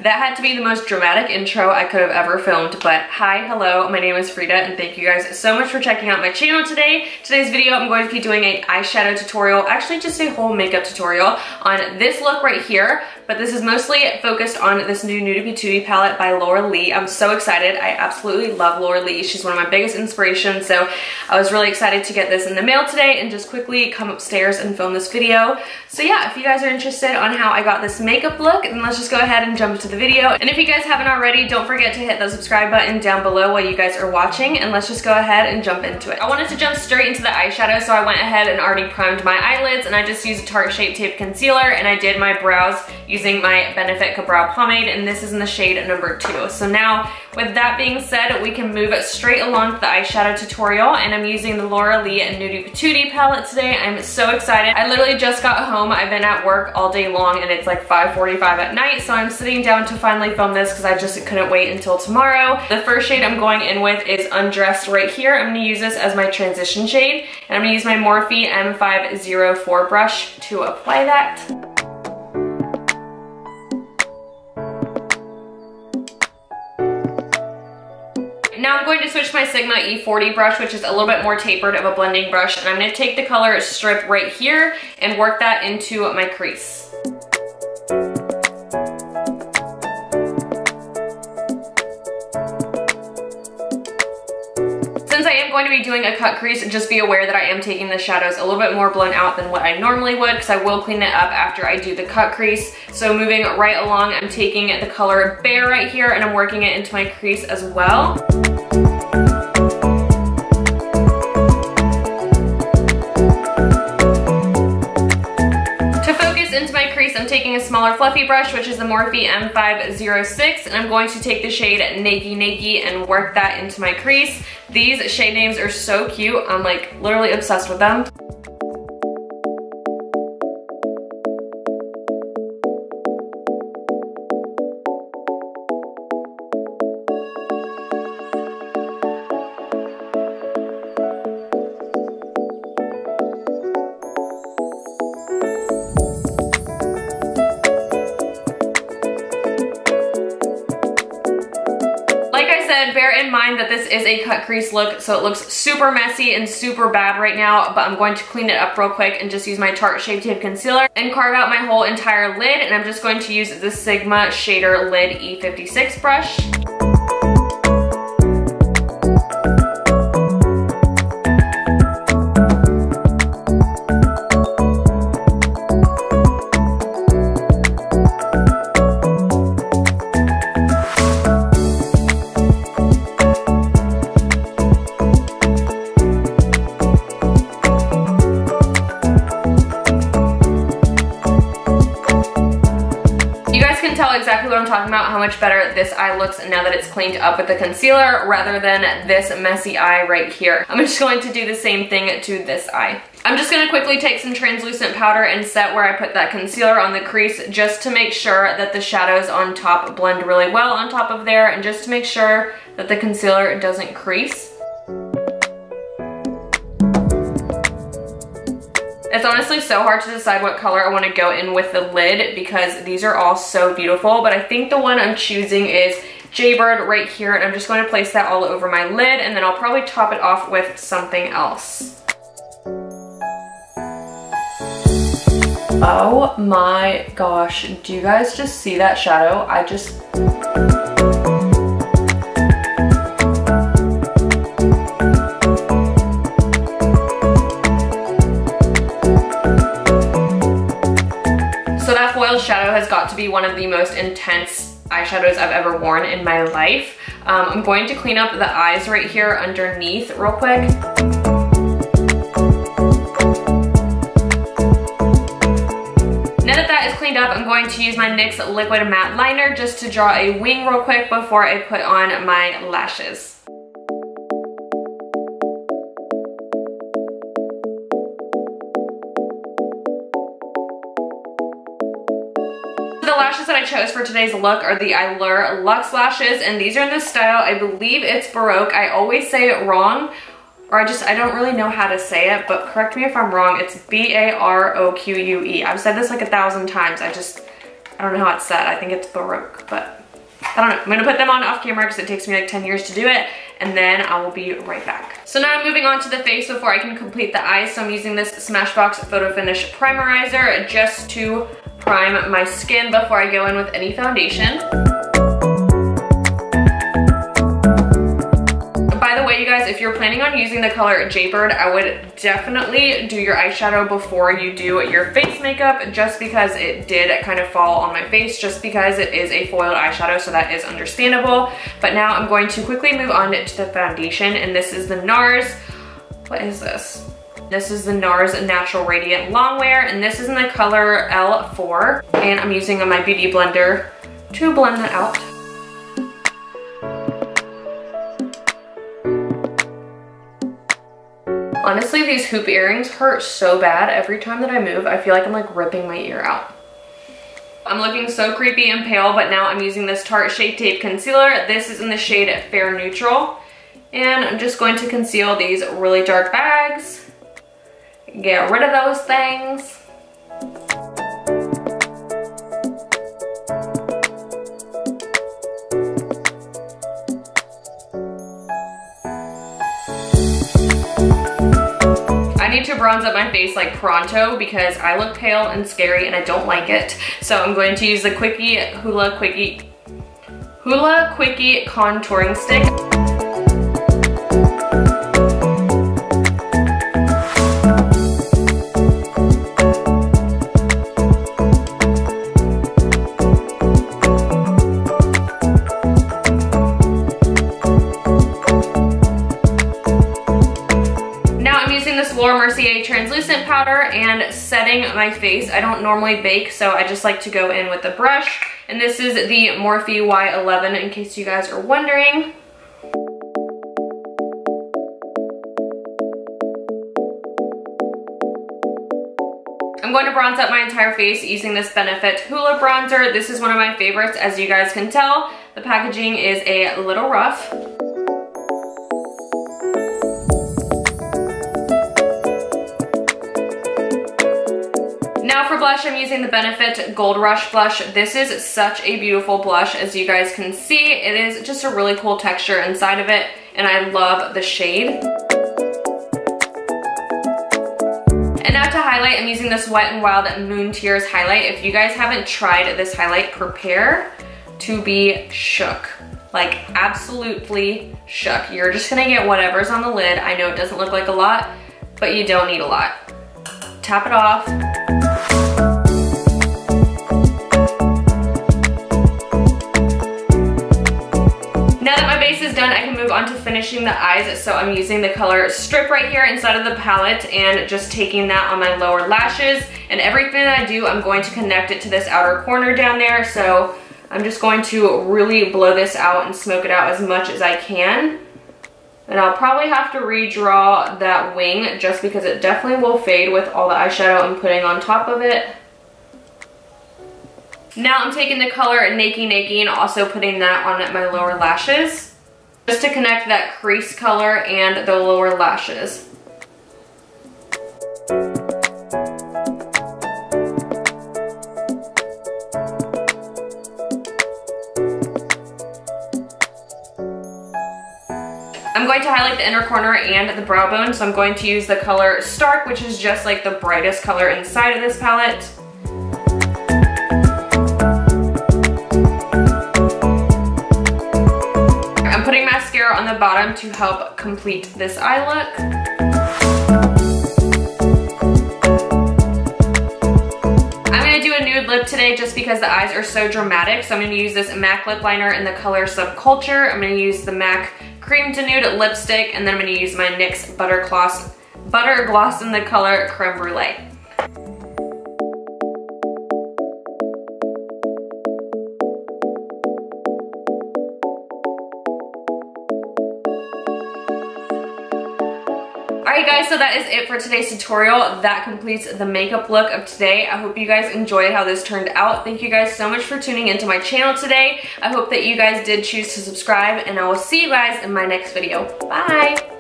That had to be the most dramatic intro I could have ever filmed, but hi, hello, my name is Frida, and thank you guys so much for checking out my channel today. Today's video, I'm going to be doing an eyeshadow tutorial, actually just a whole makeup tutorial on this look right here, but this is mostly focused on this new Nudie Patootie palette by Laura Lee. I'm so excited. I absolutely love Laura Lee. She's one of my biggest inspirations, so I was really excited to get this in the mail today and just quickly come upstairs and film this video. So yeah, if you guys are interested on how I got this makeup look, then let's just go ahead and jump into the video. And if you guys haven't already, don't forget to hit the subscribe button down below while you guys are watching, and let's just go ahead and jump into it. I wanted to jump straight into the eyeshadow, so I went ahead and already primed my eyelids, and I just used a Tarte Shape Tape Concealer, and I did my brows using my Benefit Brow Pomade, and this is in the shade number 2. So now, with that being said, we can move straight along to the eyeshadow tutorial, and I'm using the Laura Lee and Nudie Patootie palette today. I'm so excited. I literally just got home. I've been at work all day long, and it's like 5:45 at night, so I'm sitting down to finally film this because I just couldn't wait until tomorrow. The first shade I'm going in with is Undressed right here. I'm going to use this as my transition shade, and I'm going to use my Morphe M504 brush to apply that. Now I'm going to switch to my Sigma E40 brush, which is a little bit more tapered of a blending brush, and I'm going to take the color Strip right here and work that into my crease. Since I am going to be doing a cut crease, just be aware that I am taking the shadows a little bit more blown out than what I normally would, because I will clean it up after I do the cut crease. So moving right along, I'm taking the color Bear right here and I'm working it into my crease as well. Into my crease, I'm taking a smaller fluffy brush, which is the Morphe M506, and I'm going to take the shade Nakey and work that into my crease. These shade names are so cute. I'm like literally obsessed with them. Bear in mind that this is a cut crease look, so it looks super messy and super bad right now, but I'm going to clean it up real quick and just use my Tarte Shape Tape Concealer and carve out my whole entire lid, and I'm just going to use the Sigma Shader Lid E56 brush. Tell exactly what I'm talking about, how much better this eye looks now that it's cleaned up with the concealer rather than this messy eye right here. I'm just going to do the same thing to this eye. I'm just gonna quickly take some translucent powder and set where I put that concealer on the crease, just to make sure that the shadows on top blend really well on top of there, and just to make sure that the concealer doesn't crease. It's honestly so hard to decide what color I want to go in with the lid because these are all so beautiful, but I think the one I'm choosing is Jaybird right here, and I'm just going to place that all over my lid, and then I'll probably top it off with something else. Oh my gosh, do you guys just see that shadow? So that foiled shadow has got to be one of the most intense eyeshadows I've ever worn in my life. I'm going to clean up the eyes right here underneath real quick. Now that that is cleaned up, I'm going to use my NYX Liquid Matte Liner just to draw a wing real quick before I put on my lashes. The lashes that I chose for today's look are the Eyelure Luxe lashes, and these are in the style, I believe it's Baroque. I always say it wrong, or I don't really know how to say it, but correct me if I'm wrong. It's B-A-R-O-Q-U-E. I've said this like 1,000 times. I don't know how it's said. I think it's Baroque, but I don't know. I'm gonna put them on off camera because it takes me like 10 years to do it, and then I will be right back. So now I'm moving on to the face before I can complete the eyes. So I'm using this Smashbox Photo Finish Primerizer just to prime my skin before I go in with any foundation. By the way, you guys, if you're planning on using the color Jaybird, I would definitely do your eyeshadow before you do your face makeup, just because it did kind of fall on my face, just because it is a foiled eyeshadow, so that is understandable. But now I'm going to quickly move on to the foundation, and this is the Nars. What is this? This is the Nars Natural Radiant Longwear, and this is in the color L4, and I'm using my beauty blender to blend that out. Honestly, these hoop earrings hurt so bad. Every time that I move, I feel like I'm like ripping my ear out. I'm looking so creepy and pale, but now I'm using this Tarte Shape Tape Concealer. This is in the shade Fair Neutral. And I'm just going to conceal these really dark bags. Get rid of those things. I need to bronze up my face like pronto because I look pale and scary and I don't like it. So I'm going to use the hoola quickie contouring stick. Mercier translucent powder and setting my face. I don't normally bake, so I just like to go in with the brush. And this is the Morphe Y11 in case you guys are wondering. I'm going to bronze up my entire face using this Benefit Hoola bronzer. This is one of my favorites, as you guys can tell. The packaging is a little rough. Now for blush, I'm using the Benefit Gold Rush blush. This is such a beautiful blush, as you guys can see. It is just a really cool texture inside of it, and I love the shade. And now to highlight, I'm using this Wet n Wild Moon Tears highlight. If you guys haven't tried this highlight, prepare to be shook. Like, absolutely shook. You're just gonna get whatever's on the lid. I know it doesn't look like a lot, but you don't need a lot. Tap it off. Now that my base is done, I can move on to finishing the eyes. So I'm using the color Strip right here inside of the palette and just taking that on my lower lashes. And everything that I do, I'm going to connect it to this outer corner down there. So I'm just going to really blow this out and smoke it out as much as I can. And I'll probably have to redraw that wing just because it definitely will fade with all the eyeshadow I'm putting on top of it. Now I'm taking the color Nakey Nakey and also putting that on my lower lashes just to connect that crease color and the lower lashes. I'm going to highlight the inner corner and the brow bone, so I'm going to use the color Stark, which is just like the brightest color inside of this palette. I'm putting mascara on the bottom to help complete this eye look. I'm going to do a nude lip today just because the eyes are so dramatic, so I'm going to use this MAC lip liner in the color Subculture. I'm going to use the MAC Cream to Nude lipstick, and then I'm going to use my NYX Butter Gloss in the color Creme Brulee. Alright guys, so that is it for today's tutorial. That completes the makeup look of today. I hope you guys enjoyed how this turned out. Thank you guys so much for tuning into my channel today. I hope that you guys did choose to subscribe, and I will see you guys in my next video. Bye!